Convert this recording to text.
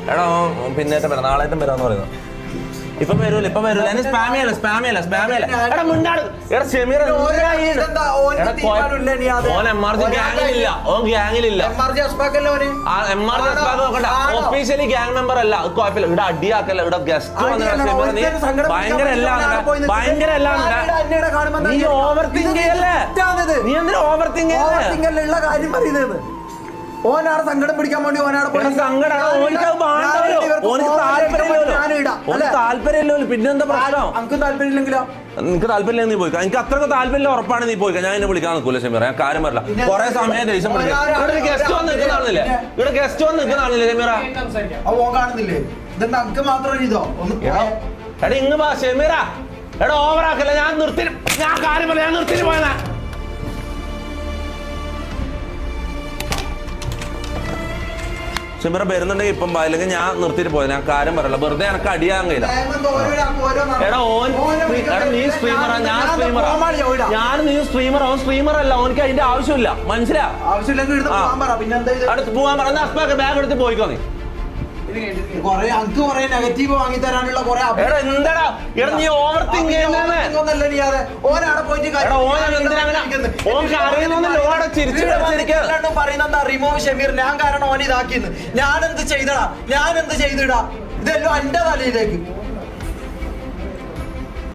എടാ പിന്നേറ്റം വരാം, നാളേറ്റം വരാന്ന് പറയുന്നത്. ഇപ്പൊ വരൂല എടാ മുണ്ടാട്. എടാ ഷെമീർ ഓൻ എംആർജി ഗ്യാങ്ങിലില്ല, ഓൻ ഗ്യാങ്ങിലില്ല. ഒഫീഷ്യലി ഗ്യാങ് മെമ്പർ അല്ല, കുഴപ്പമില്ല. ഇവിടെ അടിയാക്കല്ല, ഇവിടെ ഗസ്റ്റ് വന്നിട്ട് ഭയങ്കര നീ ഓവർ തിങ്ക് ചെയ്യല്ലേ? നീ എന്തിനാ ഓവർ തിങ്ക് ഉള്ള കാര്യം പറയുന്നത്? ഓനാണ് സങ്കടം പിടിക്കാൻ വേണ്ടി താല്പര്യമില്ലോ. പിന്നെന്താ പ്രശ്നം? നമുക്ക് താല്പര്യമില്ലെങ്കിലോ? നിനക്ക് താല്പര്യം നീ പോയി. എനിക്ക് അത്രക്ക് താല്പര്യം ഉറപ്പാണ് നീ പോയി. ഞാൻ എന്നെ വിളിക്കാൻ നിൽക്കൂല ഷെമീറ, ഞാൻ കാര്യം പറയില്ല. കുറെ സമയം ദേഷ്യം പിടിക്കും. ഇവിടെ ഗസ്റ്റ് വന്ന് നിൽക്കുന്നതാണില്ലേ? ഇവിടെ ഗസ്റ്റ് വന്ന് നിൽക്കുന്നതാണില്ലേ ഷെമീറ? കാണുന്നില്ലേ? ഇതെന്താ അനക്ക് മാത്രം ഇതോ? എടാ ഇങ്ങ് വാ ഷെമീറ. എടാ ഓവറാക്കല്ല, ഞാൻ കാര്യം പറയില്ല, ഞാൻ നിർത്തിട്ട് പോയതാ. ഷെമീറ വരുന്നുണ്ടെങ്കിൽ ഇപ്പം അല്ലെങ്കിൽ ഞാൻ നിർത്തിയിട്ട് പോയത്. ഞാൻ കാര്യം പറയല്ല, വെറുതെ എനിക്ക് അടിയാൻ കഴിയില്ല. എടാ നീ സ്ട്രീമറാ, ഞാൻ സ്ട്രീമറാ. നീ സ്ട്രീമർ, അവൻ സ്ട്രീമർ അല്ല. ഓനിക്ക് അതിന്റെ ആവശ്യമില്ല, മനസ്സിലാ? അടുത്ത് പോകാൻ പറഞ്ഞ അസ്പാക്ക് ബാഗ് എടുത്ത് പോയിക്കോ. നീ നെഗറ്റീവ് വാങ്ങി തരാനുള്ള എന്താടാ നീ ഓവർ തിങ്ക് റിമൂവ് ഷമീർ, ഞാൻ കാരണം ഓൻ ഇതാക്കിന്ന്. ഞാൻ എന്ത് ചെയ്തിടാ? ഇതെല്ലാം എന്റെ തലയിലേക്ക്.